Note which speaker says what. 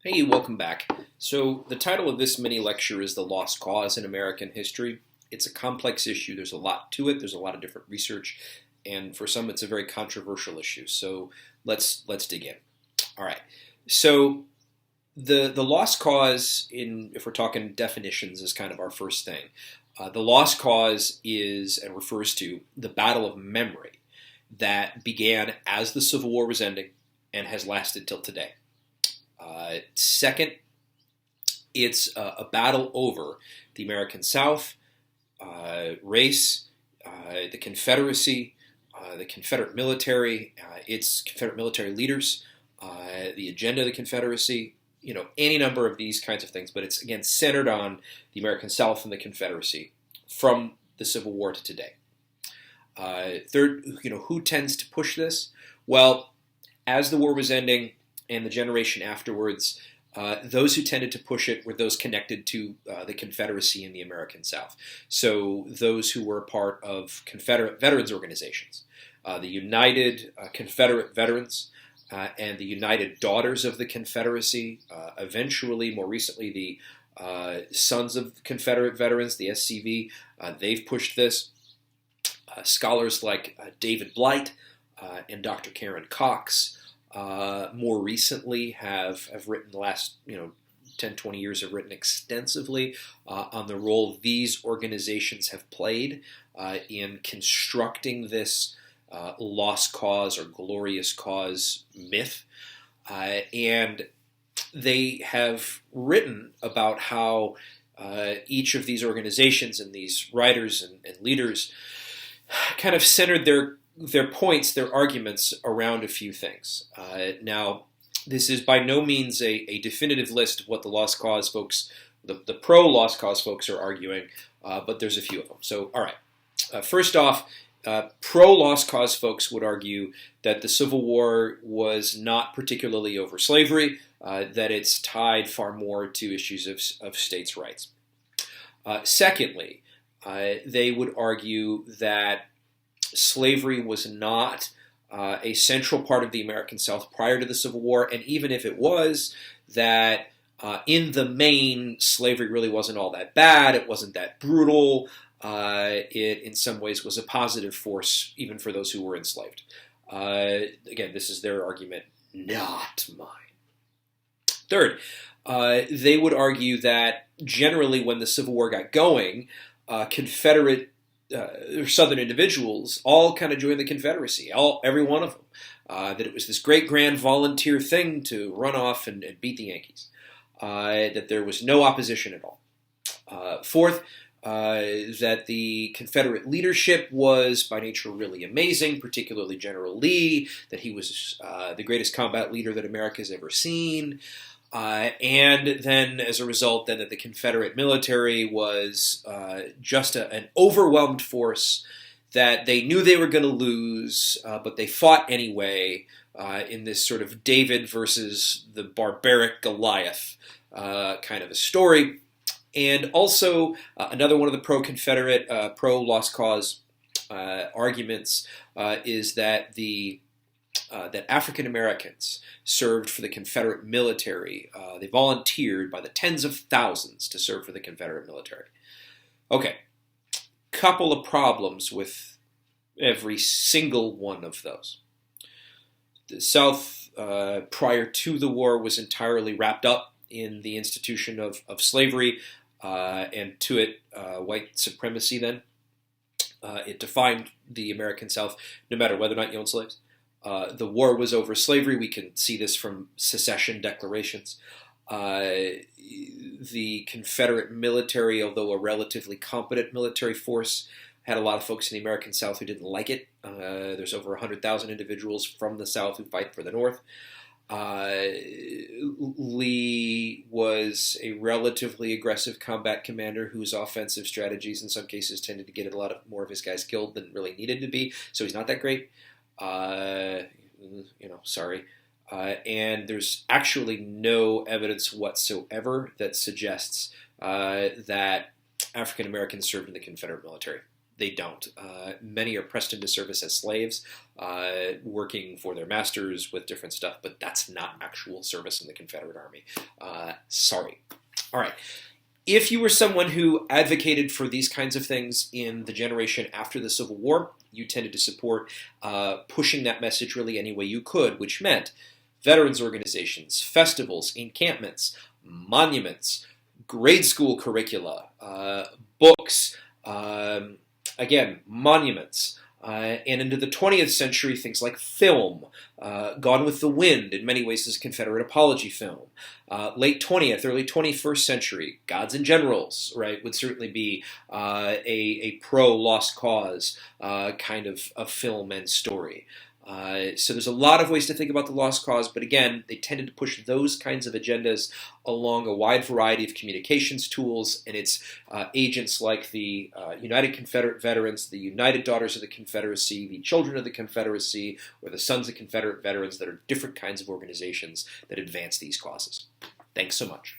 Speaker 1: Hey, welcome back. So the title of this mini lecture is The Lost Cause in American History. It's a complex issue. There's a lot to it. There's a lot of different research, and for some it's a very controversial issue. So let's dig in. All right. So the lost cause, if we're talking definitions, is kind of our first thing. The lost cause is and refers to the battle of memory that began as the Civil War was ending and has lasted till today. Second, it's a battle over the American South, race, the Confederacy, the Confederate military, its Confederate military leaders, the agenda of the Confederacy, any number of these kinds of things. But it's, again, centered on the American South and the Confederacy from the Civil War to today. Third, who tends to push this? Well, as the war was ending and the generation afterwards, those who tended to push it were those connected to the Confederacy and the American South. So those who were a part of Confederate veterans organizations, the United Confederate Veterans and the United Daughters of the Confederacy, eventually, more recently, the Sons of Confederate Veterans, the SCV, they've pushed this. Scholars like David Blight and Dr. Karen Cox more recently have written, the last 10, 20 years, have written extensively on the role these organizations have played in constructing this lost cause or glorious cause myth. And they have written about how each of these organizations and these writers and leaders kind of centered their points, their arguments around a few things. Now, this is by no means a definitive list of what the Lost Cause folks, the pro-Lost Cause folks are arguing, but there's a few of them. So, all right. First off, pro-Lost Cause folks would argue that the Civil War was not particularly over slavery, that it's tied far more to issues of states' rights. Secondly, they would argue that slavery was not a central part of the American South prior to the Civil War, and even if it was, that in the main, slavery really wasn't all that bad. It wasn't that brutal. It, in some ways, was a positive force, even for those who were enslaved. Again, this is their argument, not mine. Third, they would argue that generally when the Civil War got going, Confederate Southern individuals all kind of joined the Confederacy, every one of them, that it was this great grand volunteer thing to run off and beat the Yankees, that there was no opposition at all. Fourth, that the Confederate leadership was by nature really amazing, particularly General Lee, that he was the greatest combat leader that America's ever seen. And then, as a result, then that the Confederate military was just an overwhelmed force that they knew they were going to lose, but they fought anyway in this sort of David versus the barbaric Goliath kind of a story. And also, another one of the pro-Confederate, pro-Lost Cause arguments is that that African Americans served for the Confederate military. They volunteered by the tens of thousands to serve for the Confederate military. Okay, couple of problems with every single one of those. The South, prior to the war, was entirely wrapped up in the institution of slavery, and to it, white supremacy then. It defined the American South, no matter whether or not you owned slaves. The war was over slavery. We can see this from secession declarations. The Confederate military, although a relatively competent military force, had a lot of folks in the American South who didn't like it. There's over 100,000 individuals from the South who fight for the North. Lee was a relatively aggressive combat commander whose offensive strategies in some cases tended to get a lot more of his guys killed than really needed to be, so he's not that great. Sorry. And there's actually no evidence whatsoever that suggests that African Americans served in the Confederate military. they don't. Many are pressed into service as slaves, working for their masters with different stuff, but that's not actual service in the Confederate Army. Sorry. All right. If you were someone who advocated for these kinds of things in the generation after the Civil War, you tended to support pushing that message really any way you could, which meant veterans organizations, festivals, encampments, monuments, grade school curricula, books, again, monuments. And into the 20th century, things like film. Gone with the Wind, in many ways, is a Confederate apology film. Late 20th, early 21st century, Gods and Generals, right, would certainly be a pro-lost cause kind of film and story. So there's a lot of ways to think about the lost cause, but again, they tended to push those kinds of agendas along a wide variety of communications tools, and it's agents like the United Confederate Veterans, the United Daughters of the Confederacy, the Children of the Confederacy, or the Sons of Confederate Veterans that are different kinds of organizations that advance these causes. Thanks so much.